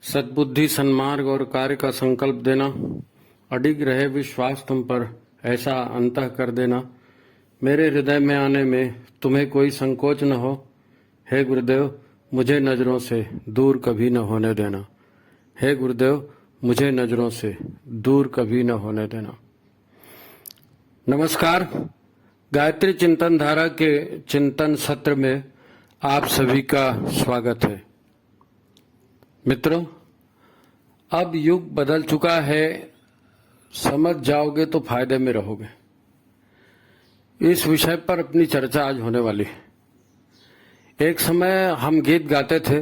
सद्बुद्धि, सन्मार्ग और कार्य का संकल्प देना, अडिग रहे विश्वास तुम पर, ऐसा अंतः कर देना, मेरे हृदय में आने में तुम्हें कोई संकोच न हो। हे गुरुदेव, मुझे नजरों से दूर कभी न होने देना। हे गुरुदेव, मुझे नजरों से दूर कभी न होने देना। नमस्कार। गायत्री चिंतन धारा के चिंतन सत्र में आप सभी का स्वागत है। मित्रों, अब युग बदल चुका है, समझ जाओगे तो फायदे में रहोगे। इस विषय पर अपनी चर्चा आज होने वाली है। एक समय हम गीत गाते थे,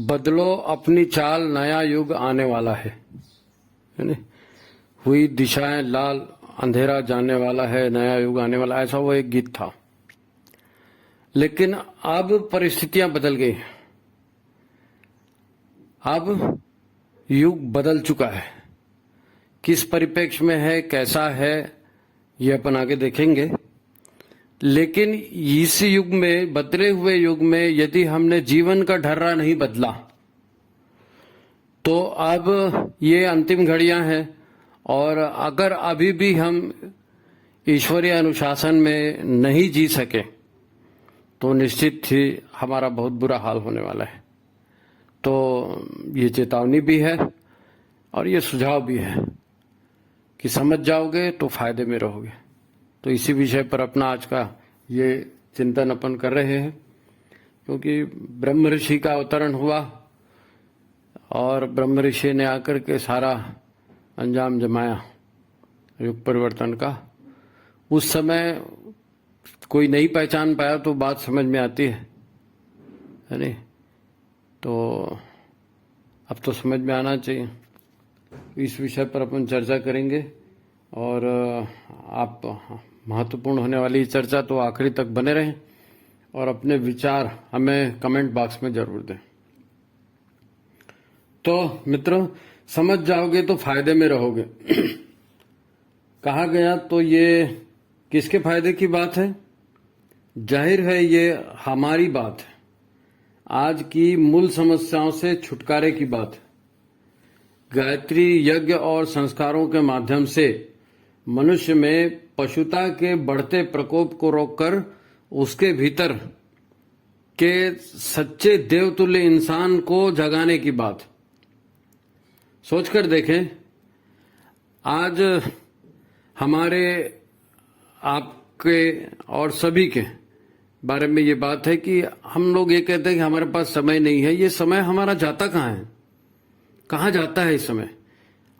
बदलो अपनी चाल, नया युग आने वाला है नहीं? हुई दिशाएं लाल, अंधेरा जाने वाला है, नया युग आने वाला, ऐसा वो एक गीत था। लेकिन अब परिस्थितियां बदल गई हैं। अब युग बदल चुका है। किस परिप्रेक्ष्य में है, कैसा है, ये अपन आगे देखेंगे। लेकिन इस युग में, बदले हुए युग में, यदि हमने जीवन का ढर्रा नहीं बदला तो अब ये अंतिम घड़ियां हैं। और अगर अभी भी हम ईश्वरीय अनुशासन में नहीं जी सके तो निश्चित ही हमारा बहुत बुरा हाल होने वाला है। तो ये चेतावनी भी है और ये सुझाव भी है कि समझ जाओगे तो फायदे में रहोगे। तो इसी विषय पर अपना आज का ये चिंतन अपन कर रहे हैं, क्योंकि ब्रह्म ऋषि का अवतरण हुआ और ब्रह्म ऋषि ने आकर के सारा अंजाम जमाया युग परिवर्तन का। उस समय कोई नहीं पहचान पाया तो बात समझ में आती है नहीं? तो अब तो समझ में आना चाहिए। इस विषय पर अपन चर्चा करेंगे और आप महत्वपूर्ण होने वाली चर्चा तो आखिरी तक बने रहें और अपने विचार हमें कमेंट बॉक्स में जरूर दें। तो मित्रों, समझ जाओगे तो फायदे में रहोगे कहा गया, तो ये किसके फायदे की बात है? जाहिर है ये हमारी बात है। आज की मूल समस्याओं से छुटकारे की बात है। गायत्री यज्ञ और संस्कारों के माध्यम से मनुष्य में पशुता के बढ़ते प्रकोप को रोककर उसके भीतर के सच्चे देवतुल्य इंसान को जगाने की बात। सोचकर देखें, आज हमारे, आपके और सभी के बारे में ये बात है कि हम लोग ये कहते हैं कि हमारे पास समय नहीं है। ये समय हमारा जाता कहाँ है, कहाँ जाता है इस समय?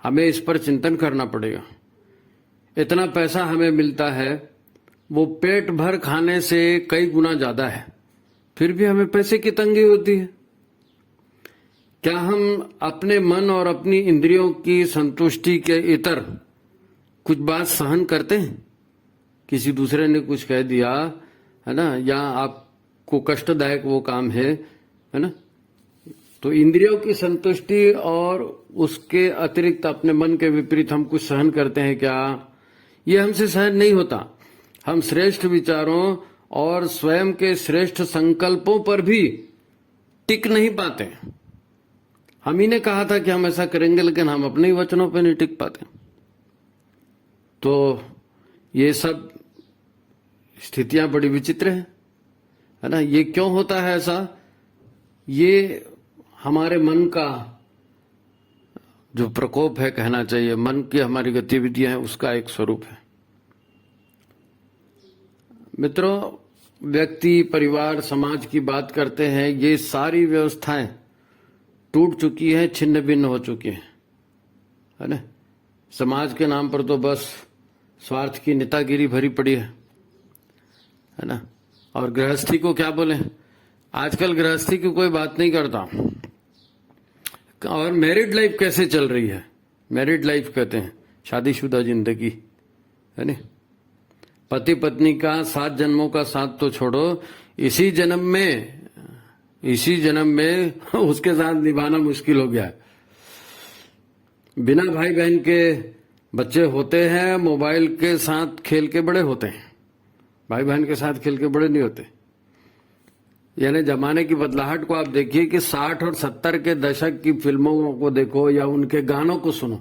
हमें इस पर चिंतन करना पड़ेगा। इतना पैसा हमें मिलता है, वो पेट भर खाने से कई गुना ज्यादा है, फिर भी हमें पैसे की तंगी होती है। क्या हम अपने मन और अपनी इंद्रियों की संतुष्टि के इतर कुछ बात सहन करते हैं? किसी दूसरे ने कुछ कह दिया है ना, या आपको कष्टदायक वो काम है ना, तो इंद्रियों की संतुष्टि और उसके अतिरिक्त अपने मन के विपरीत हम कुछ सहन करते हैं क्या? ये हमसे सहन नहीं होता। हम श्रेष्ठ विचारों और स्वयं के श्रेष्ठ संकल्पों पर भी टिक नहीं पाते। हम ही ने कहा था कि हम ऐसा करेंगे, लेकिन हम अपने ही वचनों पर नहीं टिक पाते। तो ये सब स्थितियां बड़ी विचित्र है ना? ये क्यों होता है ऐसा? ये हमारे मन का जो प्रकोप है, कहना चाहिए, मन की हमारी गतिविधियां हैं, उसका एक स्वरूप है। मित्रों, व्यक्ति, परिवार, समाज की बात करते हैं, ये सारी व्यवस्थाएं टूट चुकी है, छिन्न भिन्न हो चुकी है ना? समाज के नाम पर तो बस स्वार्थ की नेतागिरी भरी पड़ी है ना? और गृहस्थी को क्या बोले, आजकल गृहस्थी की कोई बात नहीं करता। और मैरिड लाइफ कैसे चल रही है? मैरिड लाइफ कहते हैं शादीशुदा जिंदगी है ना? पति पत्नी का 7 जन्मों का साथ तो छोड़ो, इसी जन्म में उसके साथ निभाना मुश्किल हो गया है। बिना भाई बहन के बच्चे होते हैं, मोबाइल के साथ खेल के बड़े होते हैं, भाई बहन के साथ खेल के बड़े नहीं होते यानी जमाने की बदलाहट को आप देखिए कि 60 और 70 के दशक की फिल्मों को देखो या उनके गानों को सुनो,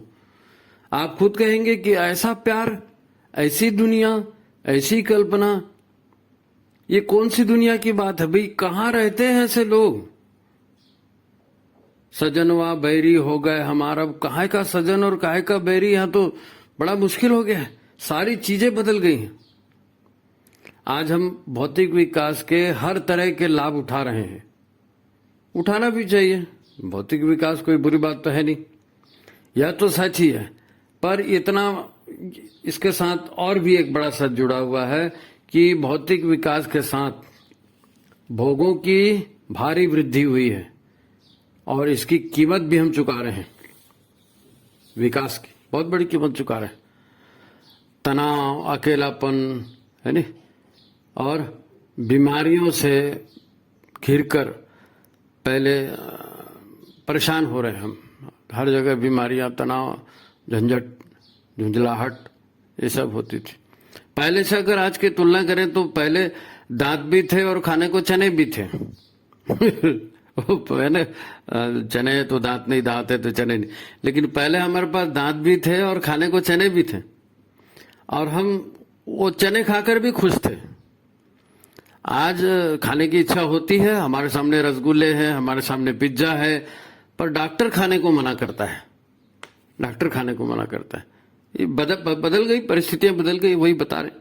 आप खुद कहेंगे कि ऐसा प्यार, ऐसी दुनिया, ऐसी कल्पना, ये कौन सी दुनिया की बात है भाई? कहाँ रहते हैं ऐसे लोग? सजनवा बैरी हो गए हमारा, काहे का सजन और काहे का बैरी, यहां तो बड़ा मुश्किल हो गया है। सारी चीजें बदल गई हैं। आज हम भौतिक विकास के हर तरह के लाभ उठा रहे हैं, उठाना भी चाहिए। भौतिक विकास कोई बुरी बात तो है नहीं, यह तो सच ही है। पर इतना इसके साथ और भी एक बड़ा सच जुड़ा हुआ है कि भौतिक विकास के साथ भोगों की भारी वृद्धि हुई है और इसकी कीमत भी हम चुका रहे हैं। विकास की बहुत बड़ी कीमत चुका रहे हैं। तनाव, अकेलापन, है नहीं, और बीमारियों से घिरकर पहले परेशान हो रहे हैं हम। हर जगह बीमारियां, तनाव, झंझट, झुंझलाहट, ये सब होती थी। पहले से अगर आज की तुलना करें तो पहले दांत भी थे और खाने को चने भी थे। पहले चने तो दांत नहीं, दांत है तो चने नहीं, लेकिन पहले हमारे पास दांत भी थे और खाने को चने भी थे और हम वो चने खाकर भी खुश थे। आज खाने की इच्छा होती है, हमारे सामने रसगुल्ले हैं, हमारे सामने पिज्जा है, पर डॉक्टर खाने को मना करता है। डॉक्टर खाने को मना करता है। ये बदल गई, परिस्थितियां बदल गई, वही बता रहे।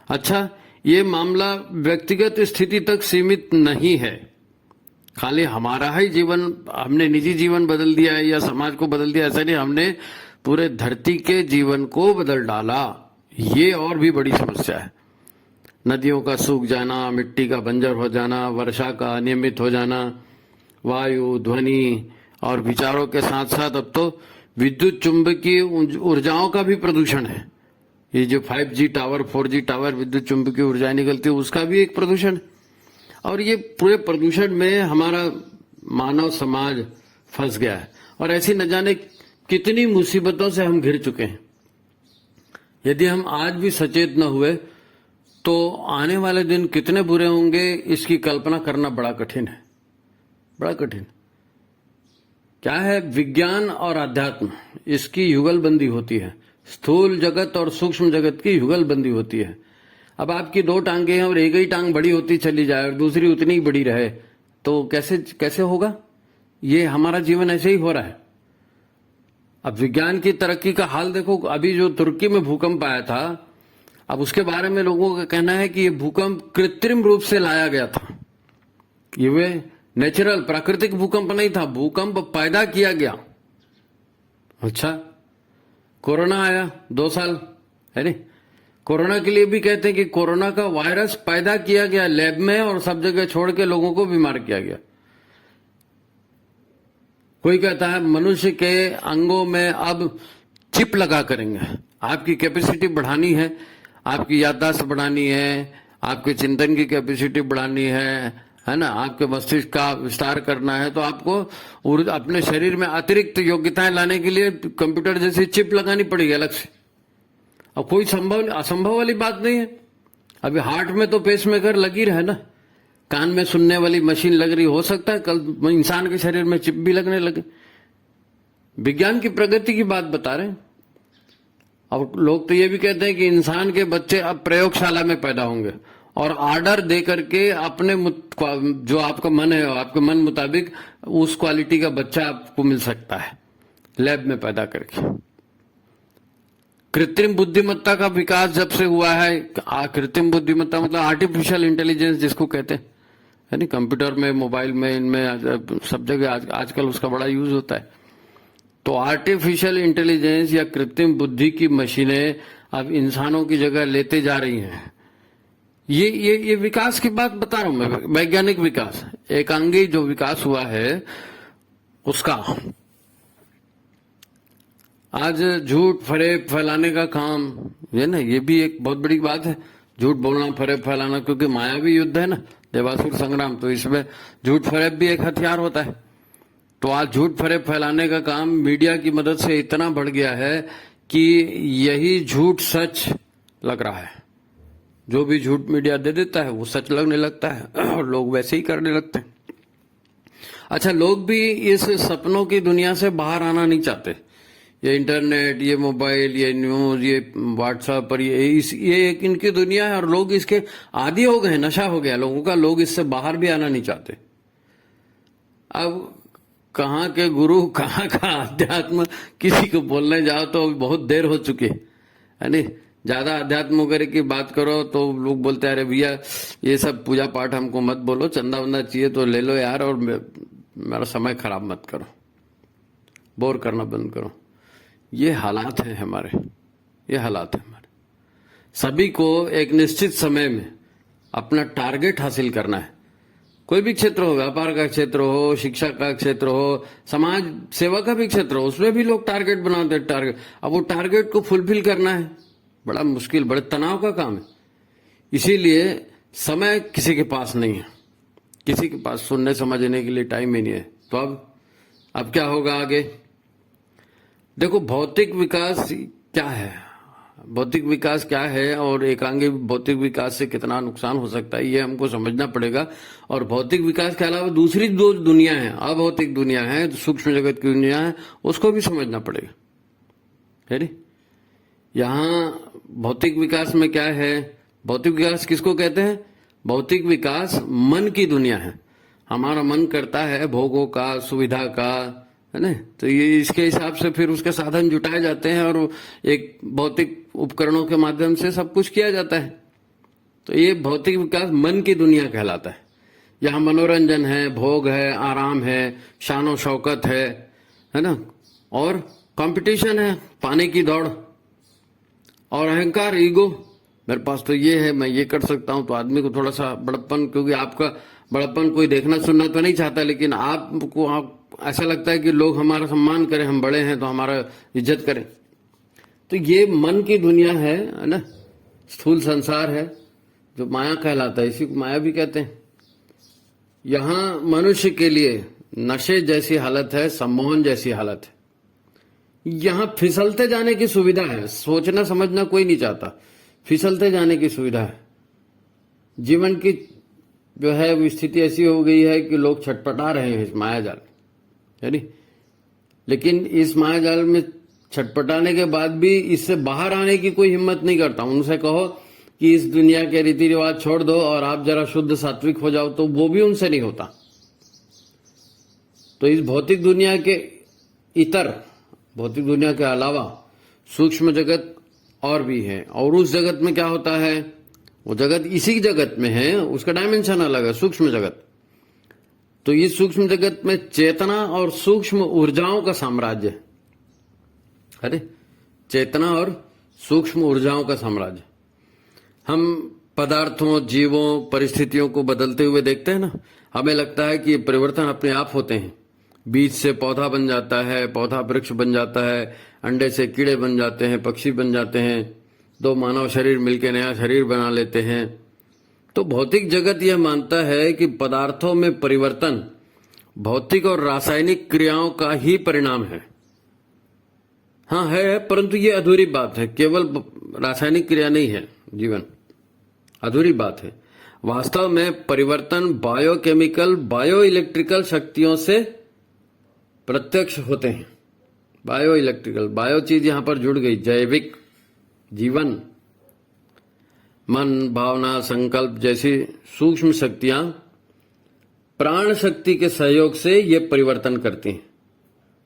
अच्छा, ये मामला व्यक्तिगत स्थिति तक सीमित नहीं है, खाली हमारा ही जीवन, हमने निजी जीवन बदल दिया है या समाज को बदल दिया, ऐसा नहीं, हमने पूरे धरती के जीवन को बदल डाला। ये और भी बड़ी समस्या है। नदियों का सूख जाना, मिट्टी का बंजर हो जाना, वर्षा का अनियमित हो जाना, वायु, ध्वनि और विचारों के साथ साथ अब तो विद्युत चुंबकीय ऊर्जाओं का भी प्रदूषण है। ये जो 5G टावर, 4G टावर, विद्युत चुंबकीय ऊर्जाएं निकलती है, उसका भी एक प्रदूषण है। और ये पूरे प्रदूषण में हमारा मानव समाज फंस गया है और ऐसी न जाने कितनी मुसीबतों से हम घिर चुके हैं। यदि हम आज भी सचेत न हुए तो आने वाले दिन कितने बुरे होंगे, इसकी कल्पना करना बड़ा कठिन है, बड़ा कठिन। क्या है, विज्ञान और अध्यात्म, इसकी युगलबंदी होती है। स्थूल जगत और सूक्ष्म जगत की युगलबंदी होती है। अब आपकी दो टांगे हैं और एक ही टांग बड़ी होती चली जाए और दूसरी उतनी ही बड़ी रहे तो कैसे होगा? ये हमारा जीवन ऐसे ही हो रहा है। अब विज्ञान की तरक्की का हाल देखो। अभी जो तुर्की में भूकंप आया था, अब उसके बारे में लोगों का कहना है कि ये भूकंप कृत्रिम रूप से लाया गया था। ये वे नेचुरल, प्राकृतिक भूकंप नहीं था, भूकंप पैदा किया गया। अच्छा, कोरोना आया 2 साल, है नहीं, कोरोना के लिए भी कहते हैं कि कोरोना का वायरस पैदा किया गया लैब में और सब जगह छोड़ के लोगों को बीमार किया गया। कोई कहता है मनुष्य के अंगों में अब चिप लगा करेंगे। आपकी कैपेसिटी बढ़ानी है, आपकी याददाश्त बढ़ानी है, आपके चिंतन की कैपेसिटी बढ़ानी है ना, आपके मस्तिष्क का विस्तार करना है, तो आपको अपने शरीर में अतिरिक्त योग्यताएं लाने के लिए कंप्यूटर जैसी चिप लगानी पड़ेगी अलग से। अब कोई असंभव वाली बात नहीं है। अभी हार्ट में तो पेसमेकर लगी रहे ना, कान में सुनने वाली मशीन लग रही, हो सकता है कल इंसान के शरीर में चिप भी लगने लगे। विज्ञान की प्रगति की बात बता रहे हैं। अब लोग तो ये भी कहते हैं कि इंसान के बच्चे अब प्रयोगशाला में पैदा होंगे और ऑर्डर दे करके अपने जो आपका मन है, आपके मन मुताबिक उस क्वालिटी का बच्चा आपको मिल सकता है लैब में पैदा करके। कृत्रिम बुद्धिमत्ता का विकास जब से हुआ है, कृत्रिम बुद्धिमत्ता मतलब आर्टिफिशियल इंटेलिजेंस जिसको कहते हैं, है नहीं, कंप्यूटर में, मोबाइल में, इनमें सब जगह आजकल उसका बड़ा यूज होता है। तो आर्टिफिशियल इंटेलिजेंस या कृत्रिम बुद्धि की मशीनें अब इंसानों की जगह लेते जा रही हैं। ये विकास की बात बता रहा हूं मैं, वैज्ञानिक विकास, एकांगी जो विकास हुआ है उसका। आज झूठ फरेब फैलाने का काम, ये ना, ये भी एक बहुत बड़ी बात है। झूठ बोलना, फरेब फैलाना, क्योंकि मायावी युद्ध है ना, देवासुर संग्राम, तो इसमें झूठ फरेब भी एक हथियार होता है। तो आज झूठ फरेब फैलाने का काम मीडिया की मदद से इतना बढ़ गया है कि यही झूठ सच लग रहा है। जो भी झूठ मीडिया दे देता है वो सच लगने लगता है और लोग वैसे ही करने लगते हैं। अच्छा, लोग भी इस सपनों की दुनिया से बाहर आना नहीं चाहते। ये इंटरनेट, ये मोबाइल, ये न्यूज, ये व्हाट्सएप पर ये एक इनकी दुनिया है और लोग इसके आदी हो गए, नशा हो गया लोगों का। लोग इससे बाहर भी आना नहीं चाहते। अब कहाँ के गुरु, कहाँ का अध्यात्म, किसी को बोलने जाओ तो बहुत देर हो चुकी है नहीं। ज्यादा अध्यात्म वगैरह की बात करो तो लोग बोलते हैं अरे भैया ये सब पूजा पाठ हमको मत बोलो, चंदा वंदा चाहिए तो ले लो यार, और मेरा समय खराब मत करो, बोर करना बंद करो। ये हालात हैं हमारे, ये हालात है हमारे। सभी को एक निश्चित समय में अपना टारगेट हासिल करना है। कोई भी क्षेत्र हो, व्यापार का क्षेत्र हो, शिक्षा का क्षेत्र हो, समाज सेवा का भी क्षेत्र हो, उसमें भी लोग टारगेट बनाते हैं। टारगेट, अब वो टारगेट को फुलफिल करना है बड़ा मुश्किल, बड़े तनाव का काम है। इसीलिए समय किसी के पास नहीं है, किसी के पास सुनने समझने के लिए टाइम ही नहीं है। तो अब क्या होगा आगे? देखो, भौतिक विकास क्या है, भौतिक विकास क्या है और एकांगी भौतिक विकास से कितना नुकसान हो सकता है, ये हमको समझना पड़ेगा। और भौतिक विकास के अलावा दूसरी दो दुनिया है, अभौतिक दुनिया है, सूक्ष्म जगत की दुनिया है, उसको भी समझना पड़ेगा, है नी? यहाँ भौतिक विकास में क्या है? भौतिक विकास किसको कहते हैं? भौतिक विकास मन की दुनिया है। हमारा मन करता है भोगों का, सुविधा का, है ना? तो ये इसके हिसाब से फिर उसके साधन जुटाए जाते हैं और एक भौतिक उपकरणों के माध्यम से सब कुछ किया जाता है। तो ये भौतिक विकास मन की दुनिया कहलाता है। यहाँ मनोरंजन है, भोग है, आराम है, शानो शौकत है ना? और कंपटीशन है, पाने की दौड़, और अहंकार, ईगो, मेरे पास तो ये है, मैं ये कर सकता हूं। तो आदमी को थोड़ा सा बड़प्पन, क्योंकि आपका बड़प्पन कोई देखना सुनना तो नहीं चाहता, लेकिन आपको ऐसा लगता है कि लोग हमारा सम्मान करें, हम बड़े हैं तो हमारा इज्जत करें। तो ये मन की दुनिया है ना? स्थूल संसार है जो माया कहलाता है, इसी को माया भी कहते हैं। यहां मनुष्य के लिए नशे जैसी हालत है, सम्मोहन जैसी हालत है। यहां फिसलते जाने की सुविधा है, सोचना समझना कोई नहीं चाहता, फिसलते जाने की सुविधा है। जीवन की जो है वो स्थिति ऐसी हो गई है कि लोग छटपटा रहे हैं इस मायाजाल, है नी? लेकिन इस मायाजाल में छटपटाने के बाद भी इससे बाहर आने की कोई हिम्मत नहीं करता। उनसे कहो कि इस दुनिया के रीति रिवाज छोड़ दो और आप जरा शुद्ध सात्विक हो जाओ, तो वो भी उनसे नहीं होता। तो इस भौतिक दुनिया के इतर, भौतिक दुनिया के अलावा सूक्ष्म जगत और भी है, और उस जगत में क्या होता है? वो जगत इसी जगत में है, उसका डायमेंशन अलग है, सूक्ष्म जगत। तो इस सूक्ष्म जगत में चेतना और सूक्ष्म ऊर्जाओं का साम्राज्य है। अरे, चेतना और सूक्ष्म ऊर्जाओं का साम्राज्य। हम पदार्थों, जीवों, परिस्थितियों को बदलते हुए देखते हैं ना, हमें लगता है कि परिवर्तन अपने आप होते हैं। बीज से पौधा बन जाता है, पौधा वृक्ष बन जाता है, अंडे से कीड़े बन जाते हैं, पक्षी बन जाते हैं, दो मानव शरीर मिलकर नया शरीर बना लेते हैं। तो भौतिक जगत यह मानता है कि पदार्थों में परिवर्तन भौतिक और रासायनिक क्रियाओं का ही परिणाम है। हाँ है, परंतु ये अधूरी बात है। केवल रासायनिक क्रिया नहीं है जीवन, अधूरी बात है। वास्तव में परिवर्तन बायोकेमिकल, बायो इलेक्ट्रिकल शक्तियों से प्रत्यक्ष होते हैं। बायो इलेक्ट्रिकल, बायो चीज यहां पर जुड़ गई, जैविक, जीवन, मन, भावना, संकल्प जैसी सूक्ष्म शक्तियां प्राण शक्ति के सहयोग से ये परिवर्तन करती हैं।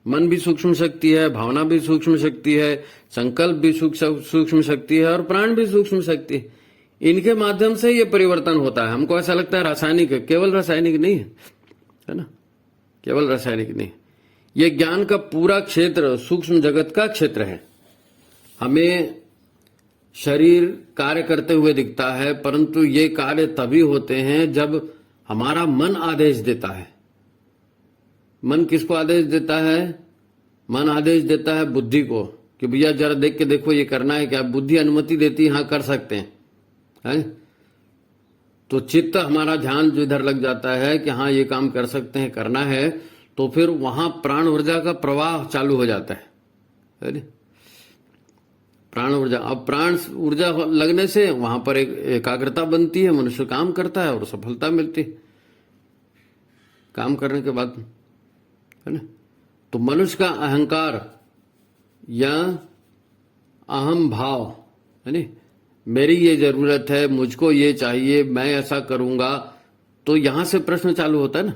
मन भी सूक्ष्म शक्ति है, भावना भी सूक्ष्म शक्ति है, संकल्प भी सूक्ष्म शक्ति है और प्राण भी सूक्ष्म शक्ति है। इनके माध्यम से ये परिवर्तन होता है। हमको ऐसा लगता है रासायनिक है, केवल रासायनिक नहीं है ना? केवल रासायनिक नहीं। ये ज्ञान का पूरा क्षेत्र सूक्ष्म जगत का क्षेत्र है। हमें शरीर कार्य करते हुए दिखता है, परंतु ये कार्य तभी होते हैं जब हमारा मन आदेश देता है। मन किसको आदेश देता है? मन आदेश देता है बुद्धि को कि भैया जरा देख के देखो ये करना है क्या। बुद्धि अनुमति देती है, हाँ कर सकते हैं। तो चित्त, हमारा ध्यान जो इधर लग जाता है कि हाँ ये काम कर सकते हैं, करना है, तो फिर वहां प्राण ऊर्जा का प्रवाह चालू हो जाता है। प्राण ऊर्जा, अब प्राण ऊर्जा लगने से वहां पर एक एकाग्रता बनती है, मनुष्य काम करता है और सफलता मिलती है काम करने के बाद, है ना। तो मनुष्य का अहंकार या अहम भाव, है ना, मेरी ये जरूरत है, मुझको ये चाहिए, मैं ऐसा करूंगा, तो यहां से प्रश्न चालू होता है ना।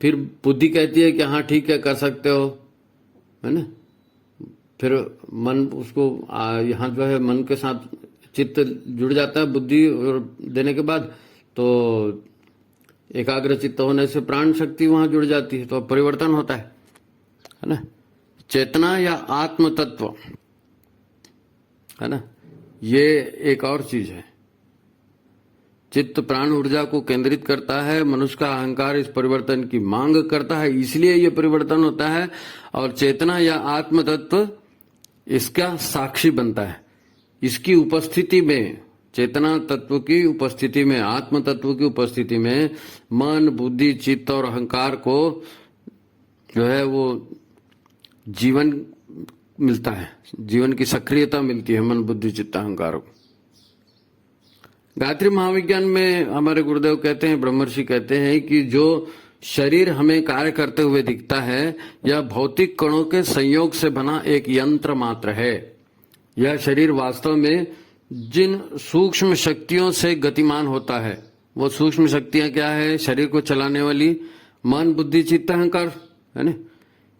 फिर बुद्धि कहती है कि हाँ ठीक है कर सकते हो, है ना। फिर मन उसको यहाँ जो है मन के साथ चित्त जुड़ जाता है बुद्धि और देने के बाद, तो एकाग्र चित्त होने से प्राण शक्ति वहां जुड़ जाती है, तो अब परिवर्तन होता है ना। चेतना या आत्म तत्व, है ना, ये एक और चीज है। चित्त प्राण ऊर्जा को केंद्रित करता है, मनुष्य का अहंकार इस परिवर्तन की मांग करता है, इसलिए ये परिवर्तन होता है। और चेतना या आत्म तत्व इसका साक्षी बनता है। इसकी उपस्थिति में, चेतना तत्व की उपस्थिति में, आत्म तत्व की उपस्थिति में मन, बुद्धि, चित्त और अहंकार को जो है वो जीवन मिलता है, जीवन की सक्रियता मिलती है मन, बुद्धि, चित्त, अहंकार को। गायत्री महाविज्ञान में हमारे गुरुदेव कहते हैं, ब्रह्मर्षि कहते हैं कि जो शरीर हमें कार्य करते हुए दिखता है, यह भौतिक कणों के संयोग से बना एक यंत्र मात्र है। यह शरीर वास्तव में जिन सूक्ष्म शक्तियों से गतिमान होता है, वो सूक्ष्म शक्तियां क्या है? शरीर को चलाने वाली मन, बुद्धि, चित्त, अहंकार, है ना,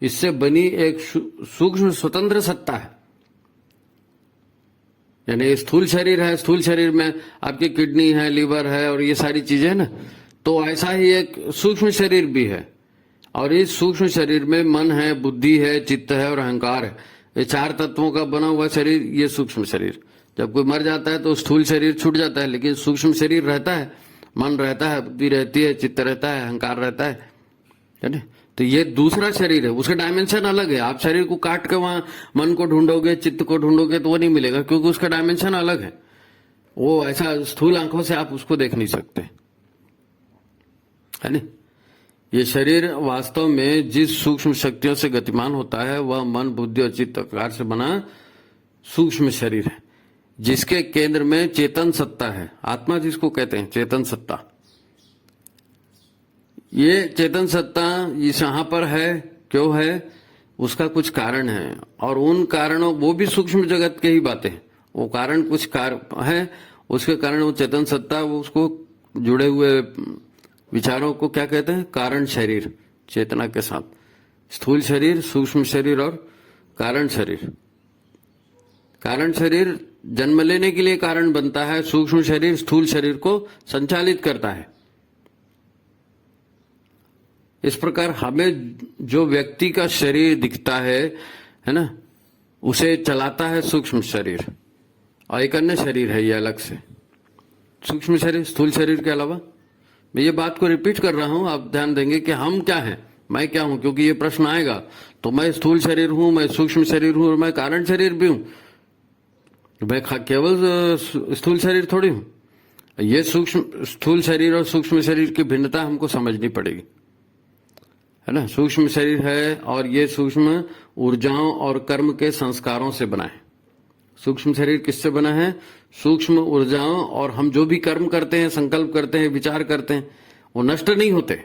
इससे बनी एक सूक्ष्म स्वतंत्र सत्ता है। यानी स्थूल शरीर है, स्थूल शरीर में आपकी किडनी है, लीवर है और ये सारी चीजें है ना, तो ऐसा ही एक सूक्ष्म शरीर भी है। और इस सूक्ष्म शरीर में मन है, बुद्धि है, चित्त है और अहंकार है। ये चार तत्वों का बना हुआ शरीर, ये सूक्ष्म शरीर। जब कोई मर जाता है तो स्थूल शरीर छूट जाता है, लेकिन सूक्ष्म शरीर रहता है, मन रहता है, बुद्धि रहती है, चित्त रहता है, अहंकार रहता है ना। तो ये दूसरा शरीर है, उसका डायमेंशन अलग है। आप शरीर को काट के वहां मन को ढूंढोगे, चित्त को ढूंढोगे तो वो नहीं मिलेगा, क्योंकि उसका डायमेंशन अलग है। वो ऐसा स्थूल आंखों से आप उसको देख नहीं सकते, है ना। ये शरीर वास्तव में जिस सूक्ष्म शक्तियों से गतिमान होता है, वह मन, बुद्धि और चित्त अहंकार से बना सूक्ष्म शरीर है, जिसके केंद्र में चेतन सत्ता है। आत्मा जिसको कहते हैं, चेतन सत्ता। ये चेतन सत्ता इस यहां पर है, क्यों है? उसका कुछ कारण है, और उन कारणों, वो भी सूक्ष्म जगत के ही बातें हैं। वो कारण कुछ कारण है, उसके कारण वो चेतन सत्ता, वो उसको जुड़े हुए विचारों को क्या कहते हैं? कारण शरीर, चेतना के साथ स्थूल शरीर, सूक्ष्म शरीर और कारण शरीर। कारण शरीर जन्म लेने के लिए कारण बनता है, सूक्ष्म शरीर स्थूल शरीर को संचालित करता है। इस प्रकार हमें जो व्यक्ति का शरीर दिखता है ना, उसे चलाता है सूक्ष्म शरीर, और एक अन्य शरीर है ये अलग से, सूक्ष्म शरीर स्थूल शरीर के अलावा। मैं ये बात को रिपीट कर रहा हूं, आप ध्यान देंगे कि हम क्या हैं, मैं क्या हूं, क्योंकि ये प्रश्न आएगा। तो मैं स्थूल शरीर हूं, मैं सूक्ष्म शरीर हूं और मैं कारण शरीर भी हूं, मैं केवल स्थूल शरीर थोड़ी हूं। ये सूक्ष्म स्थूल शरीर और सूक्ष्म शरीर की भिन्नता हमको समझनी पड़ेगी, है ना। सूक्ष्म शरीर है और ये सूक्ष्म ऊर्जाओं और कर्म के संस्कारों से बना है। सूक्ष्म शरीर किससे बना है? सूक्ष्म ऊर्जाओं, और हम जो भी कर्म करते हैं, संकल्प करते हैं, विचार करते हैं, वो नष्ट नहीं होते,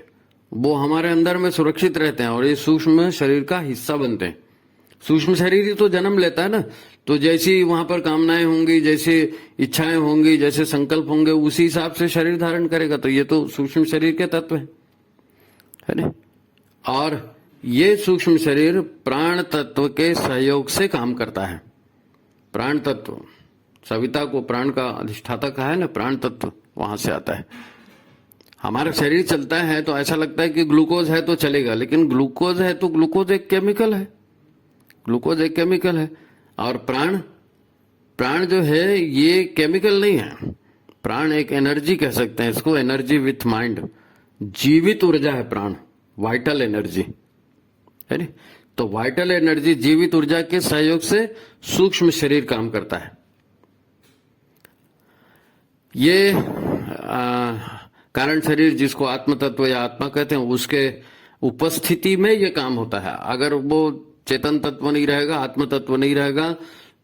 वो हमारे अंदर में सुरक्षित रहते हैं और ये सूक्ष्म शरीर का हिस्सा बनते हैं। सूक्ष्म शरीर ही तो जन्म लेता है ना, तो जैसी वहां पर कामनाएं होंगी, जैसे इच्छाएं होंगी, जैसे संकल्प होंगे, उसी हिसाब से शरीर धारण करेगा। तो ये तो सूक्ष्म शरीर के तत्व है ना। और ये सूक्ष्म शरीर प्राण तत्व के सहयोग से काम करता है। प्राण तत्व, सविता को प्राण का अधिष्ठाता कहा है ना, प्राण तत्व वहां से आता है। हमारा शरीर चलता है तो ऐसा लगता है कि ग्लूकोज है तो चलेगा, लेकिन ग्लूकोज है तो ग्लूकोज एक केमिकल है, ग्लूकोज एक केमिकल है। और प्राण जो है ये केमिकल नहीं है, प्राण एक एनर्जी कह सकते हैं इसको, एनर्जी विथ माइंड, जीवित ऊर्जा है प्राण, वाइटल एनर्जी है ना। तो वाइटल एनर्जी, जीवित ऊर्जा के सहयोग से सूक्ष्म शरीर काम करता है। ये कारण शरीर जिसको आत्म तत्व या आत्मा कहते हैं, उसके उपस्थिति में ये काम होता है। अगर वो चेतन तत्व नहीं रहेगा, आत्म तत्व नहीं रहेगा,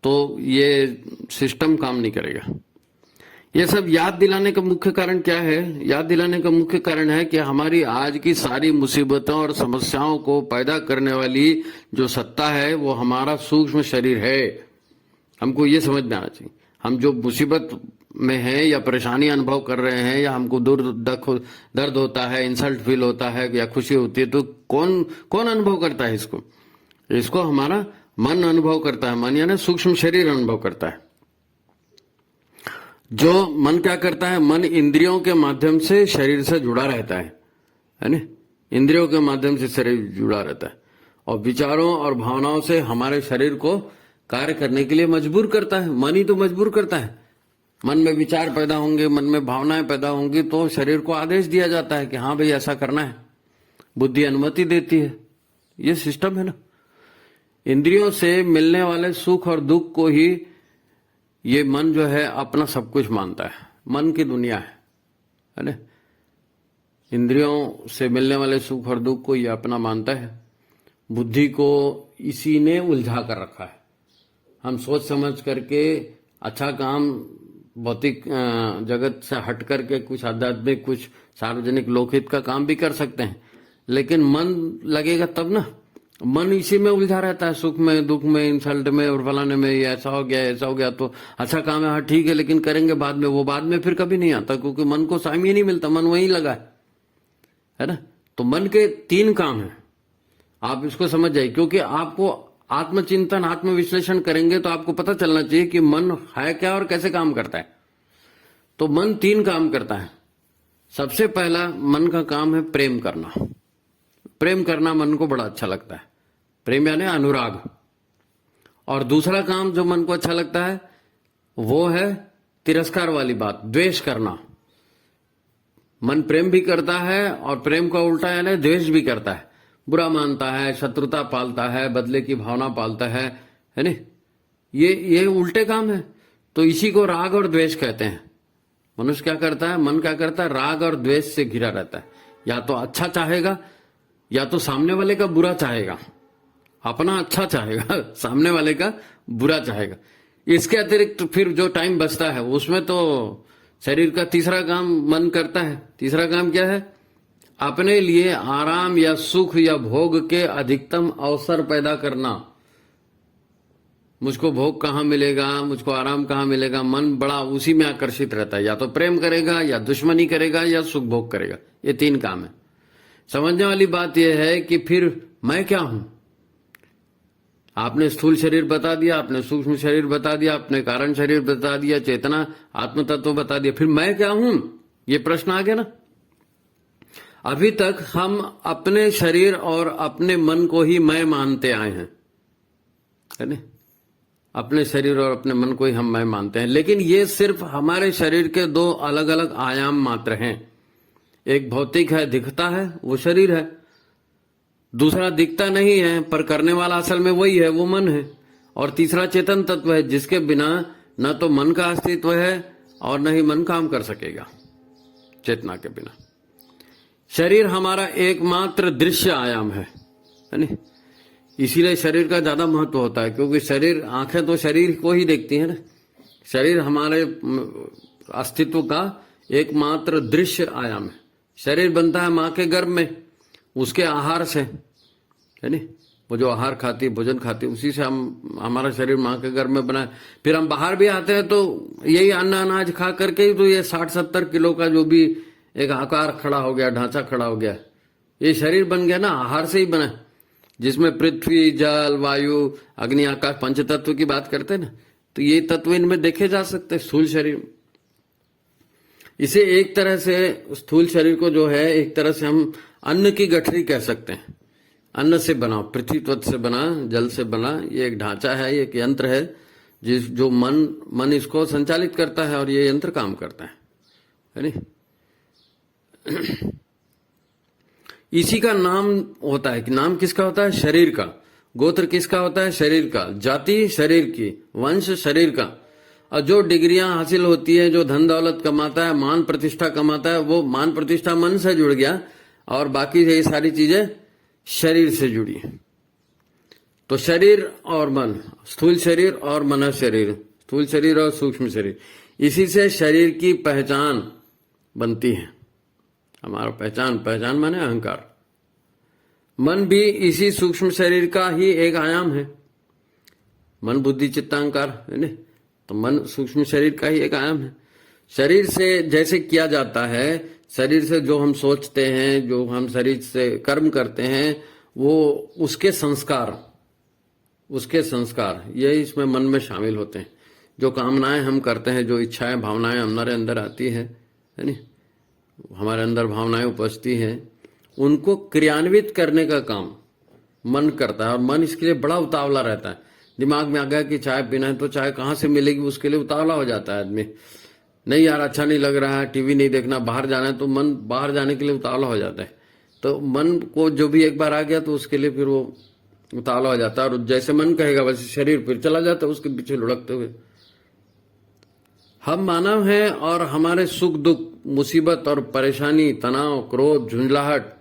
तो ये सिस्टम काम नहीं करेगा। ये सब याद दिलाने का मुख्य कारण क्या है? याद दिलाने का मुख्य कारण है कि हमारी आज की सारी मुसीबतों और समस्याओं को पैदा करने वाली जो सत्ता है वो हमारा सूक्ष्म शरीर है। हमको ये समझ में आना चाहिए। हम जो मुसीबत में हैं या परेशानी अनुभव कर रहे हैं या हमको दर्द होता है, इंसल्ट फील होता है या खुशी होती है, तो कौन अनुभव करता है इसको? इसको हमारा मन अनुभव करता है। मन यानी सूक्ष्म शरीर अनुभव करता है। जो मन क्या करता है? मन इंद्रियों के माध्यम से शरीर से जुड़ा रहता है ना? इंद्रियों के माध्यम से शरीर जुड़ा रहता है और विचारों और भावनाओं से हमारे शरीर को कार्य करने के लिए मजबूर करता है। मन ही तो मजबूर करता है। मन में विचार पैदा होंगे, मन में भावनाएं पैदा होंगी तो शरीर को आदेश दिया जाता है कि हाँ भाई ऐसा करना है। बुद्धि अनुमति देती है। ये सिस्टम है ना। इंद्रियों से मिलने वाले सुख और दुख को ही ये मन जो है अपना सब कुछ मानता है। मन की दुनिया है ना। इंद्रियों से मिलने वाले सुख और दुख को ये अपना मानता है। बुद्धि को इसी ने उलझा कर रखा है। हम सोच समझ करके अच्छा काम भौतिक जगत से हट करके कुछ आध्यात्मिक, कुछ सार्वजनिक लोकहित का काम भी कर सकते हैं, लेकिन मन लगेगा तब ना। मन इसी में उलझा रहता है, सुख में, दुख में, इंसल्ट में और फलाने में। ये ऐसा हो गया तो अच्छा काम है, हाँ ठीक है, लेकिन करेंगे बाद में। वो बाद में फिर कभी नहीं आता क्योंकि मन को टाइम ही नहीं मिलता। मन वहीं लगा है ना। तो मन के 3 काम है, आप इसको समझ जाइए। क्योंकि आपको आत्मचिंतन, आत्मविश्लेषण करेंगे तो आपको पता चलना चाहिए कि मन है क्या और कैसे काम करता है। तो मन 3 काम करता है। सबसे पहला मन का काम है प्रेम करना। प्रेम करना मन को बड़ा अच्छा लगता है। प्रेम यानी अनुराग। और दूसरा काम जो मन को अच्छा लगता है वो है तिरस्कार वाली बात, द्वेष करना। मन प्रेम भी करता है और प्रेम का उल्टा यानी द्वेष भी करता है। बुरा मानता है, शत्रुता पालता है, बदले की भावना पालता है ना। ये उल्टे काम है। तो इसी को राग और द्वेष कहते हैं। मनुष्य क्या करता है? मन क्या करता है? राग और द्वेष से घिरा रहता है। या तो अच्छा चाहेगा या तो सामने वाले का बुरा चाहेगा। अपना अच्छा चाहेगा, सामने वाले का बुरा चाहेगा। इसके अतिरिक्त फिर जो टाइम बचता है उसमें तो शरीर का तीसरा काम मन करता है। तीसरा काम क्या है? अपने लिए आराम या सुख या भोग के अधिकतम अवसर पैदा करना। मुझको भोग कहाँ मिलेगा, मुझको आराम कहाँ मिलेगा, मन बड़ा उसी में आकर्षित रहता है। या तो प्रेम करेगा या दुश्मनी करेगा या सुख भोग करेगा। ये 3 काम है। समझने वाली बात यह है कि फिर मैं क्या हूं? आपने स्थूल शरीर बता दिया, आपने सूक्ष्म शरीर बता दिया, आपने कारण शरीर बता दिया, चेतना आत्म तत्व बता दिया। फिर मैं क्या हूं? ये प्रश्न आ गया ना। अभी तक हम अपने शरीर और अपने मन को ही मैं मानते आए हैं, है ना। अपने शरीर और अपने मन को ही हम मैं मानते हैं। लेकिन ये सिर्फ हमारे शरीर के 2 अलग अलग आयाम मात्र हैं। एक भौतिक है, दिखता है, वो शरीर है। दूसरा दिखता नहीं है पर करने वाला असल में वही है, वो मन है। और तीसरा चेतन तत्व है जिसके बिना न तो मन का अस्तित्व है और न ही मन काम कर सकेगा चेतना के बिना। शरीर हमारा एकमात्र दृश्य आयाम है ना। इसीलिए शरीर का ज्यादा महत्व होता है क्योंकि शरीर, आंखें तो शरीर को ही देखती है ना। शरीर हमारे अस्तित्व का एकमात्र दृश्य आयाम है। शरीर बनता है माँ के गर्भ में, उसके आहार से, है नी। वो जो आहार खाती, भोजन खाती, उसी से हमारा शरीर माँ के गर्भ में बना है। फिर हम बाहर भी आते हैं तो यही अन्न अनाज खा करके ही तो ये 60-70 किलो का जो भी एक आकार खड़ा हो गया, ढांचा खड़ा हो गया, ये शरीर बन गया ना, आहार से ही बना। जिसमें पृथ्वी, जल, वायु, अग्नि, आकाश, पंच तत्व की बात करते हैं ना, तो ये तत्व इनमें देखे जा सकते हैं स्थूल शरीर। इसे एक तरह से स्थूल शरीर को जो है एक तरह से हम अन्न की गठरी कह सकते हैं। अन्न से बना, पृथ्वी तत्व से बना, जल से बना, ये एक ढांचा है, ये एक यंत्र है जो मन इसको संचालित करता है और ये यंत्र काम करता है नी। इसी का नाम होता है कि नाम किसका होता है? शरीर का। गोत्र किसका होता है? शरीर का। जाति शरीर की, वंश शरीर का। और जो डिग्रियां हासिल होती है, जो धन दौलत कमाता है, मान प्रतिष्ठा कमाता है, वो मान प्रतिष्ठा मन से जुड़ गया और बाकी ये सारी चीजें शरीर से जुड़ी है। तो शरीर और मन, स्थूल शरीर और मन शरीर, स्थूल शरीर और सूक्ष्म शरीर, इसी से शरीर की पहचान बनती है। हमारा पहचान माने अहंकार। मन भी इसी सूक्ष्म शरीर का ही एक आयाम है। मन बुद्धि चित्त अहंकार है ना, तो मन सूक्ष्म शरीर का ही एक आयाम है। शरीर से जैसे किया जाता है, शरीर से जो हम सोचते हैं, जो हम शरीर से कर्म करते हैं, वो उसके संस्कार ये इसमें मन में शामिल होते हैं। जो कामनाएं हम करते हैं, जो इच्छाएं भावनाएं हमारे अंदर आती है ना, हमारे अंदर भावनाएं उपजती हैं, उनको क्रियान्वित करने का काम मन करता है। और मन इसके लिए बड़ा उतावला रहता है। दिमाग में आ गया कि चाय पीना है तो चाय कहाँ से मिलेगी, उसके लिए उतावला हो जाता है आदमी। नहीं यार अच्छा नहीं लग रहा है, टीवी नहीं देखना, बाहर जाना है, तो मन बाहर जाने के लिए उतावला हो जाता है। तो मन को जो भी एक बार आ गया तो उसके लिए फिर वो उतावला हो जाता है, और जैसे मन कहेगा वैसे शरीर फिर चला जाता है उसके पीछे लुढ़कते हुए। हम मानव हैं और हमारे सुख दुख, मुसीबत और परेशानी, तनाव, क्रोध, झुंझलाहट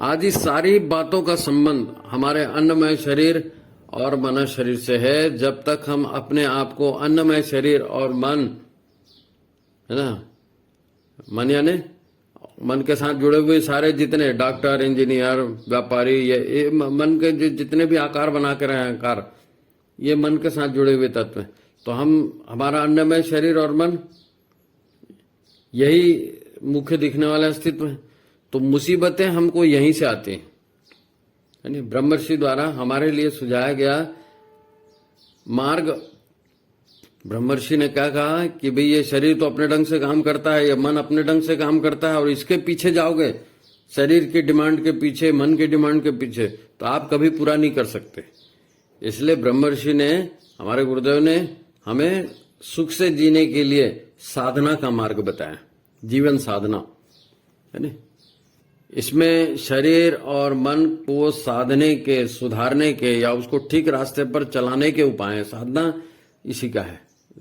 आदि सारी बातों का संबंध हमारे अन्नमय शरीर और मन शरीर से है। जब तक हम अपने आप को अन्नमय शरीर और मन, है ना, मन यानी मन के साथ जुड़े हुए सारे जितने डॉक्टर, इंजीनियर, व्यापारी, ये मन के जितने भी आकार बना के रहे आकार, ये मन के साथ जुड़े हुए तत्व हैं। तो हमारा अन्नमय शरीर और मन यही मुख्य दिखने वाला अस्तित्व है। तो मुसीबतें हमको यहीं से आती हैं, यानी ब्रह्मर्षि द्वारा हमारे लिए सुझाया गया मार्ग। ब्रह्मर्षि ने क्या कहा कि भाई ये शरीर तो अपने ढंग से काम करता है, ये मन अपने ढंग से काम करता है, और इसके पीछे जाओगे, शरीर की डिमांड के पीछे, मन की डिमांड के पीछे, तो आप कभी पूरा नहीं कर सकते। इसलिए ब्रह्मर्षि ने, हमारे गुरुदेव ने हमें सुख से जीने के लिए साधना का मार्ग बताया, जीवन साधना, है ना। इसमें शरीर और मन को साधने के, सुधारने के या उसको ठीक रास्ते पर चलाने के उपाय है। साधना इसी का है।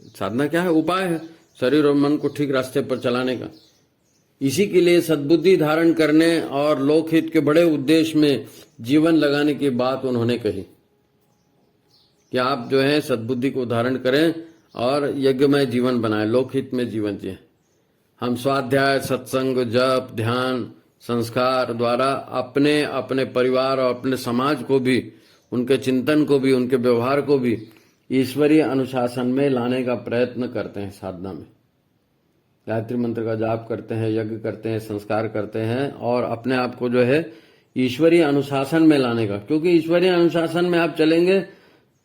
साधना क्या है? उपाय है शरीर और मन को ठीक रास्ते पर चलाने का। इसी के लिए सद्बुद्धि धारण करने और लोकहित के बड़े उद्देश्य में जीवन लगाने की बात उन्होंने कही कि आप जो है सद्बुद्धि को धारण करें और यज्ञमय जीवन बनाएं, लोकहित में जीवन जिए। हम स्वाध्याय, सत्संग, जप, ध्यान, संस्कार द्वारा अपने अपने परिवार और अपने समाज को भी, उनके चिंतन को भी, उनके व्यवहार को भी ईश्वरीय अनुशासन में लाने का प्रयत्न करते हैं। साधना में गायत्री मंत्र का जाप करते हैं, यज्ञ करते हैं, संस्कार करते हैं, और अपने आप को जो है ईश्वरीय अनुशासन में लाने का। क्योंकि ईश्वरीय अनुशासन में आप चलेंगे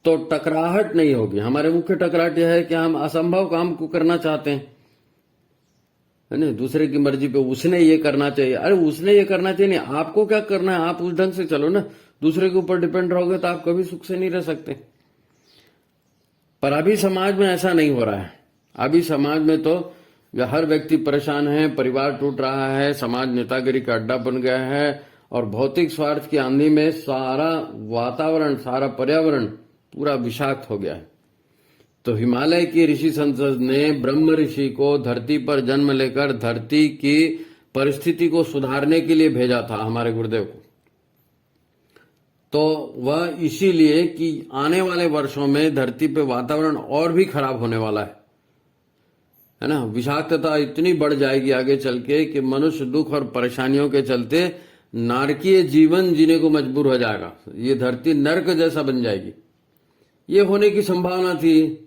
तो टकराहट नहीं होगी। हमारे मुख्य टकराहट यह है कि हम असंभव काम को करना चाहते हैं, है ना, दूसरे की मर्जी पे। उसने ये करना चाहिए, अरे उसने ये करना चाहिए नहीं, आपको क्या करना है, आप उस ढंग से चलो ना। दूसरे के ऊपर डिपेंड रहोगे तो आप कभी सुख से नहीं रह सकते। पर अभी समाज में ऐसा नहीं हो रहा है। अभी समाज में तो हर व्यक्ति परेशान है, परिवार टूट रहा है, समाज नेतागिरी का अड्डा बन गया है, और भौतिक स्वार्थ की आंधी में सारा वातावरण, सारा पर्यावरण पूरा विषाक्त हो गया है। तो हिमालय की ऋषि संसद ने ब्रह्म ऋषि को धरती पर जन्म लेकर धरती की परिस्थिति को सुधारने के लिए भेजा था, हमारे गुरुदेव को। तो वह इसीलिए कि आने वाले वर्षों में धरती पे वातावरण और भी खराब होने वाला है ना। विषाक्तता इतनी बढ़ जाएगी आगे चल के कि मनुष्य दुख और परेशानियों के चलते नारकीय जीवन जीने को मजबूर हो जाएगा। ये धरती नर्क जैसा बन जाएगी। ये होने की संभावना थी।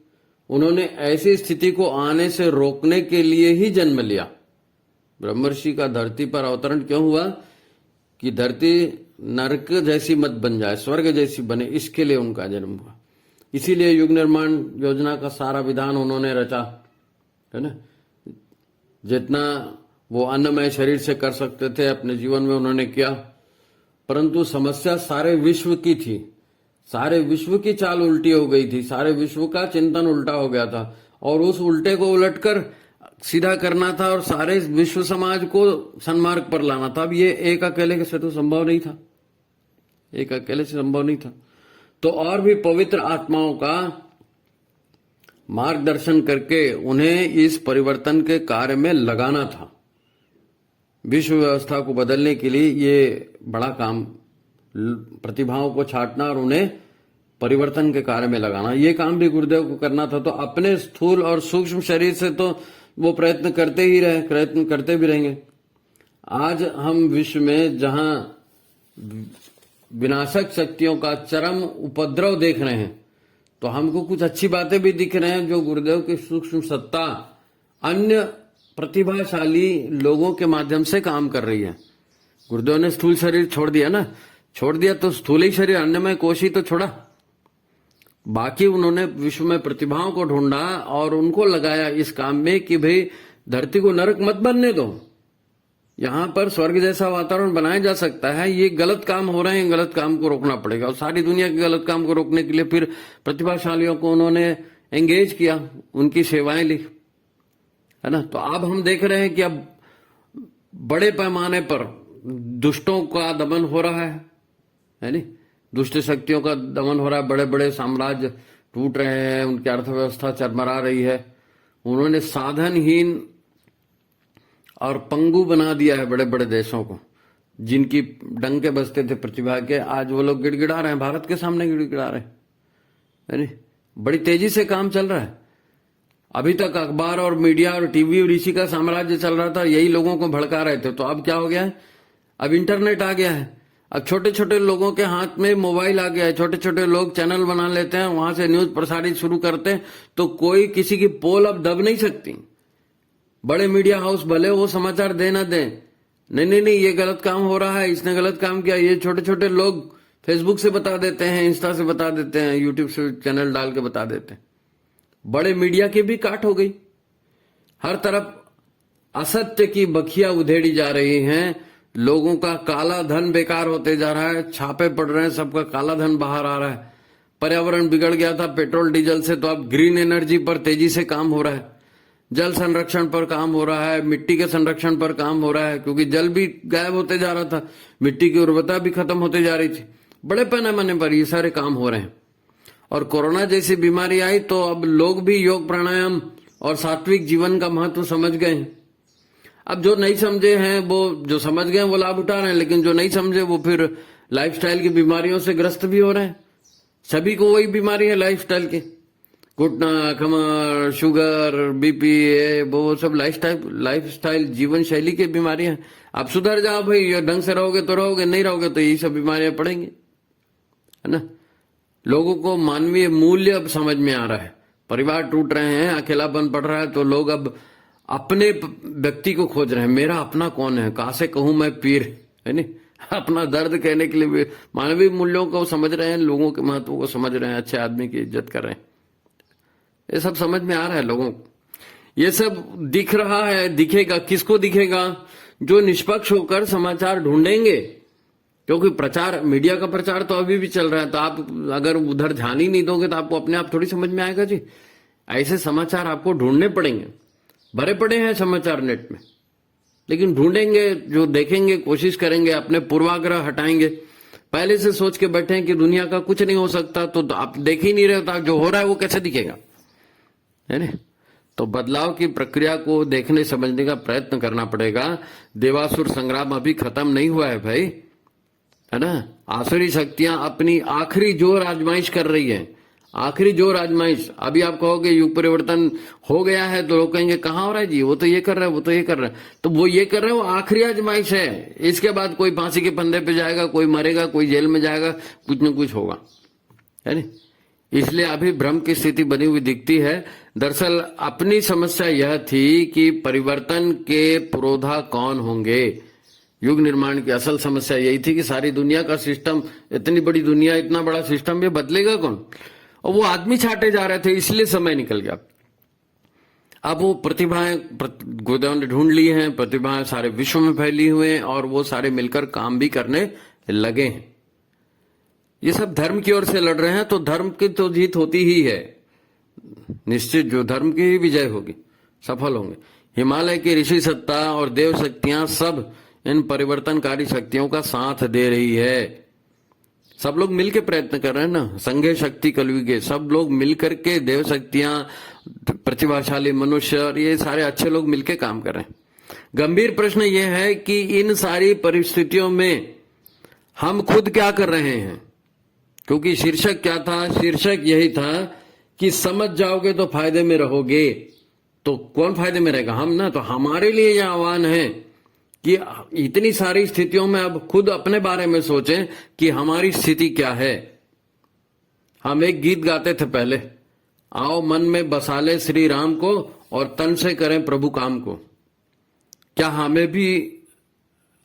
उन्होंने ऐसी स्थिति को आने से रोकने के लिए ही जन्म लिया। ब्रह्मर्षि का धरती पर अवतरण क्यों हुआ? कि धरती नरक जैसी मत बन जाए, स्वर्ग जैसी बने, इसके लिए उनका जन्म हुआ। इसीलिए युग निर्माण योजना का सारा विधान उन्होंने रचा, है ना। जितना वो अन्नमय शरीर से कर सकते थे अपने जीवन में उन्होंने किया। परंतु समस्या सारे विश्व की थी। सारे विश्व की चाल उल्टी हो गई थी, सारे विश्व का चिंतन उल्टा हो गया था, और उस उल्टे को उलटकर सीधा करना था और सारे विश्व समाज को सन्मार्ग पर लाना था। अब ये एक अकेले से तो संभव नहीं था, एक अकेले से संभव नहीं था। तो और भी पवित्र आत्माओं का मार्गदर्शन करके उन्हें इस परिवर्तन के कार्य में लगाना था। विश्व व्यवस्था को बदलने के लिए ये बड़ा काम प्रतिभाओं को छांटना और उन्हें परिवर्तन के कार्य में लगाना, ये काम भी गुरुदेव को करना था। तो अपने स्थूल और सूक्ष्म शरीर से तो वो प्रयत्न करते ही रहे, प्रयत्न करते भी रहेंगे। आज हम विश्व में जहां विनाशक शक्तियों का चरम उपद्रव देख रहे हैं, तो हमको कुछ अच्छी बातें भी दिख रहे हैं जो गुरुदेव की सूक्ष्म सत्ता अन्य प्रतिभाशाली लोगों के माध्यम से काम कर रही है। गुरुदेव ने स्थूल शरीर छोड़ दिया ना, छोड़ दिया तो स्थूल ही शरीर, अन्नमय कोश ही तो छोड़ा। बाकी उन्होंने विश्व में प्रतिभाओं को ढूंढा और उनको लगाया इस काम में कि भाई धरती को नरक मत बनने दो, यहां पर स्वर्ग जैसा वातावरण बनाया जा सकता है। ये गलत काम हो रहे हैं, गलत काम को रोकना पड़ेगा। और सारी दुनिया के गलत काम को रोकने के लिए फिर प्रतिभाशालियों को उन्होंने एंगेज किया, उनकी सेवाएं ली, है ना। तो अब हम देख रहे हैं कि अब बड़े पैमाने पर दुष्टों का दमन हो रहा है नी, दुष्ट शक्तियों का दमन हो रहा है। बड़े बड़े साम्राज्य टूट रहे हैं, उनकी अर्थव्यवस्था चरमरा रही है। उन्होंने साधनहीन और पंगु बना दिया है बड़े बड़े देशों को, जिनकी डंके बजते थे प्रतिभा के। आज वो लोग गिड़गिड़ा रहे हैं, भारत के सामने गिड़गिड़ा रहे हैं। बड़ी तेजी से काम चल रहा है। अभी तक अखबार और मीडिया और टीवी और इसी का साम्राज्य चल रहा था, यही लोगों को भड़का रहे थे। तो अब क्या हो गया है, अब इंटरनेट आ गया है। अब छोटे छोटे लोगों के हाथ में मोबाइल आ गया है, छोटे छोटे लोग चैनल बना लेते हैं, वहां से न्यूज प्रसारित शुरू करते हैं। तो कोई किसी की पोल अब दब नहीं सकती। बड़े मीडिया हाउस भले वो समाचार दे ना दें, नहीं, ये गलत काम हो रहा है, इसने गलत काम किया, ये छोटे छोटे लोग फेसबुक से बता देते हैं, इंस्टा से बता देते हैं, यूट्यूब से चैनल डाल के बता देते हैं। बड़े मीडिया की भी काट हो गई। हर तरफ असत्य की बखिया उधेड़ी जा रही हैं। लोगों का काला धन बेकार होते जा रहा है, छापे पड़ रहे हैं, सबका काला धन बाहर आ रहा है। पर्यावरण बिगड़ गया था पेट्रोल डीजल से, तो अब ग्रीन एनर्जी पर तेजी से काम हो रहा है। जल संरक्षण पर काम हो रहा है, मिट्टी के संरक्षण पर काम हो रहा है, क्योंकि जल भी गायब होते जा रहा था, मिट्टी की उर्वरता भी खत्म होते जा रही थी। बड़े पैमाने पर ये सारे काम हो रहे हैं। और कोरोना जैसी बीमारी आई तो अब लोग भी योग प्राणायाम और सात्विक जीवन का महत्व समझ गए हैं। अब जो नहीं समझे हैं वो, जो समझ गए वो लाभ उठा रहे हैं, लेकिन जो नहीं समझे वो फिर लाइफस्टाइल की बीमारियों से ग्रस्त भी हो रहे हैं। सभी को वही बीमारी है लाइफस्टाइल की, घुटना, कमर, शुगर, बीपी, वो सब लाइफस्टाइल जीवन शैली की बीमारियां। आप सुधर जाओ भाई, ढंग से रहोगे तो रहोगे, नहीं रहोगे तो यही सब बीमारियां पड़ेंगी, है ना। लोगों को मानवीय मूल्य अब समझ में आ रहा है। परिवार टूट रहे हैं, अकेलापन पड़ रहा है, तो लोग अब अपने व्यक्ति को खोज रहे हैं। मेरा अपना कौन है, कहां से कहूं मैं पीर, है नी। अपना दर्द कहने के लिए भी मानवीय मूल्यों को समझ रहे हैं, लोगों के महत्व को समझ रहे हैं, अच्छे आदमी की इज्जत कर रहे हैं। ये सब समझ में आ रहा है लोगों को। ये सब दिख रहा है, दिखेगा किसको दिखेगा, जो निष्पक्ष होकर समाचार ढूंढेंगे। क्योंकि प्रचार, मीडिया का प्रचार तो अभी भी चल रहा है, तो आप अगर उधर ध्यान ही नहीं दोगे तो आपको अपने आप थोड़ी समझ में आएगा जी। ऐसे समाचार आपको ढूंढने पड़ेंगे। भरे पड़े हैं समाचार नेट में, लेकिन ढूंढेंगे, जो देखेंगे, कोशिश करेंगे, अपने पूर्वाग्रह हटाएंगे। पहले से सोच के बैठे हैं कि दुनिया का कुछ नहीं हो सकता, तो आप देख ही नहीं रहे हो, जो हो रहा है वो कैसे दिखेगा, है ना। तो बदलाव की प्रक्रिया को देखने समझने का प्रयत्न करना पड़ेगा। देवासुर संग्राम अभी खत्म नहीं हुआ है भाई, है ना। आसुरी शक्तियां अपनी आखिरी जोर आजमाइश कर रही है, आखिरी जोर आजमाइश। अभी आप कहोगे युग परिवर्तन हो गया है, तो लोग कहेंगे कहां हो रहा है जी, वो तो ये कर रहा है, वो तो ये कर रहा है। तो वो ये कर रहे हैं, वो आखिरी आजमाइश है। इसके बाद कोई फांसी के फंदे पे जाएगा, कोई मरेगा, कोई जेल में जाएगा, कुछ न कुछ होगा, है ना। इसलिए अभी भ्रम की स्थिति बनी हुई दिखती है। दरअसल अपनी समस्या यह थी कि परिवर्तन के पुरोधा कौन होंगे। युग निर्माण की असल समस्या यही थी कि सारी दुनिया का सिस्टम, इतनी बड़ी दुनिया, इतना बड़ा सिस्टम, ये बदलेगा कौन। और वो आदमी छाटे जा रहे थे, इसलिए समय निकल गया। अब वो प्रतिभाएं गुरुदेव ने ढूंढ ली हैं, प्रतिभाएं सारे विश्व में फैली हुई हैं, और वो सारे मिलकर काम भी करने लगे हैं। ये सब धर्म की ओर से लड़ रहे हैं, तो धर्म की तो जीत होती ही है निश्चित, जो धर्म की ही विजय होगी, सफल होंगे। हिमालय की ऋषि सत्ता और देव शक्तियां सब इन परिवर्तनकारी शक्तियों का साथ दे रही है। सब लोग मिलकर प्रयत्न कर रहे हैं ना, संघे शक्ति कलयुगे, सब लोग मिलकर के, देव शक्तियां, प्रतिभाशाली मनुष्य और ये सारे अच्छे लोग मिलकर काम कर रहे हैं। गंभीर प्रश्न यह है कि इन सारी परिस्थितियों में हम खुद क्या कर रहे हैं, क्योंकि शीर्षक क्या था, शीर्षक यही था कि समझ जाओगे तो फायदे में रहोगे। तो कौन फायदे में रहेगा? हम ना। तो हमारे लिए यह आह्वान है कि इतनी सारी स्थितियों में अब खुद अपने बारे में सोचें कि हमारी स्थिति क्या है। हम एक गीत गाते थे पहले, आओ मन में बसा ले श्री राम को और तन से करें प्रभु काम को। क्या हमें भी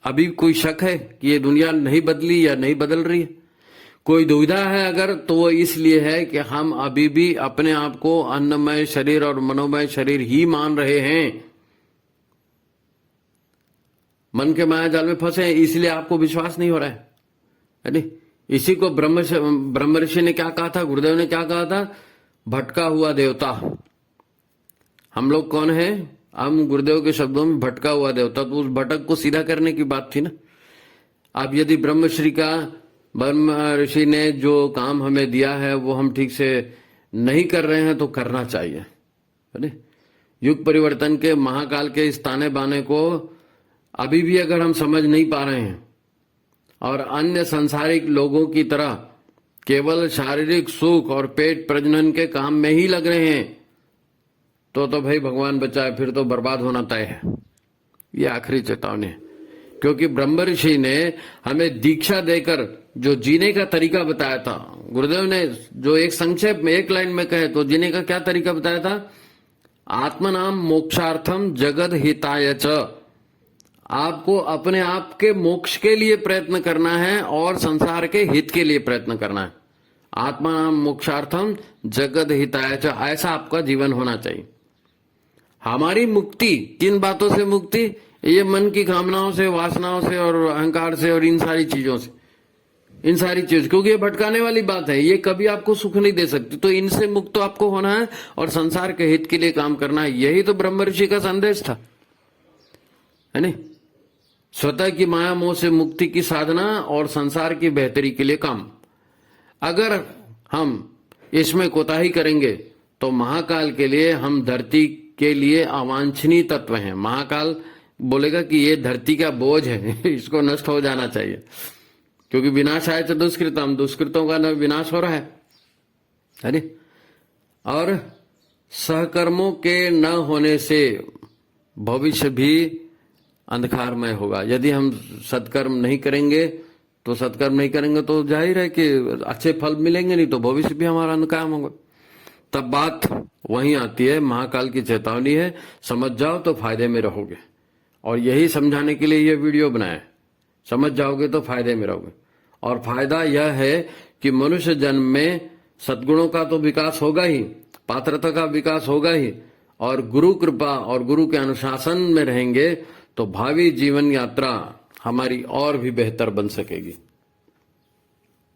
अभी कोई शक है कि ये दुनिया नहीं बदली या नहीं बदल रही है? कोई दुविधा है अगर, तो वो इसलिए है कि हम अभी भी अपने आप को अन्नमय शरीर और मनोमय शरीर ही मान रहे हैं। मन के माया जाल में फंसे हैं, इसलिए आपको विश्वास नहीं हो रहा है नहीं? इसी को ब्रह्म ऋषि ने क्या कहा था, गुरुदेव ने क्या कहा था? भटका हुआ देवता। हम लोग कौन है? हम गुरुदेव के शब्दों में भटका हुआ देवता। तो उस भटक को सीधा करने की बात थी ना। अब यदि ब्रह्म ऋषि ने जो काम हमें दिया है वो हम ठीक से नहीं कर रहे हैं तो करना चाहिए, है ना? युग परिवर्तन के महाकाल के इस ताने बाने को अभी भी अगर हम समझ नहीं पा रहे हैं और अन्य सांसारिक लोगों की तरह केवल शारीरिक सुख और पेट प्रजनन के काम में ही लग रहे हैं, तो भाई भगवान बचाए, फिर तो बर्बाद होना तय है। ये आखिरी चेतावनी है, क्योंकि ब्रह्म ऋषि ने हमें दीक्षा देकर जो जीने का तरीका बताया था, गुरुदेव ने जो एक संक्षेप में एक लाइन में कहे तो जीने का क्या तरीका बताया था? आत्मनाम मोक्षार्थम जगद हिताय च। आपको अपने आप के मोक्ष के लिए प्रयत्न करना है और संसार के हित के लिए प्रयत्न करना है। आत्मनाम मोक्षार्थम जगद हिताय च, ऐसा आपका जीवन होना चाहिए। हमारी मुक्ति किन बातों से मुक्ति? ये मन की कामनाओं से, वासनाओं से और अहंकार से और इन सारी चीजों से, इन सारी चीज, क्योंकि ये भटकाने वाली बात है, ये कभी आपको सुख नहीं दे सकती। तो इनसे मुक्त तो आपको होना है और संसार के हित के लिए काम करना है। यही तो ब्रह्म ऋषि का संदेश था, है नहीं? स्वतः की माया मोह से मुक्ति की साधना और संसार की बेहतरी के लिए काम। अगर हम इसमें कोताही करेंगे तो महाकाल के लिए हम धरती के लिए अवांछनीय तत्व हैं। महाकाल बोलेगा कि ये धरती का बोझ है, इसको नष्ट हो जाना चाहिए, क्योंकि विनाश आए तो दुष्कृतम, दुष्कृतों का विनाश हो रहा है नहीं? और सहकर्मों के न होने से भविष्य भी अंधकारमय होगा। यदि हम सत्कर्म नहीं करेंगे तो जाहिर है कि अच्छे फल मिलेंगे नहीं, तो भविष्य भी हमारा अंधकार होगा। तब बात वहीं आती है, महाकाल की चेतावनी है, समझ जाओ तो फायदे में रहोगे। और यही समझाने के लिए यह वीडियो बनाया। समझ जाओगे तो फायदे में रहोगे। और फायदा यह है कि मनुष्य जन्म में सद्गुणों का तो विकास होगा ही, पात्रता का विकास होगा ही, और गुरु कृपा और गुरु के अनुशासन में रहेंगे तो भावी जीवन यात्रा हमारी और भी बेहतर बन सकेगी।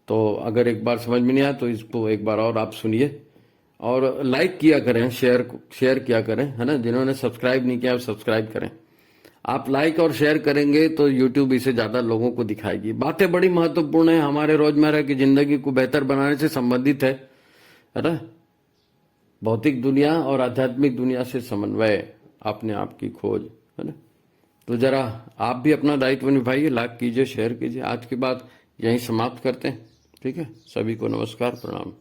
तो अगर एक बार समझ में नहीं आया तो इसको एक बार और आप सुनिए और लाइक किया करें, शेयर किया करें, है ना? जिन्होंने सब्सक्राइब नहीं किया सब्सक्राइब करें। आप लाइक और शेयर करेंगे तो यूट्यूब इसे ज्यादा लोगों को दिखाएगी। बातें बड़ी महत्वपूर्ण है, हमारे रोजमर्रा की जिंदगी को बेहतर बनाने से संबंधित है ना? भौतिक दुनिया और आध्यात्मिक दुनिया से समन्वय, अपने आप की खोज, है ना? तो जरा आप भी अपना दायित्व निभाइए, लाइक कीजिए, शेयर कीजिए। आज की बात यहीं समाप्त करते हैं, ठीक है? सभी को नमस्कार, प्रणाम।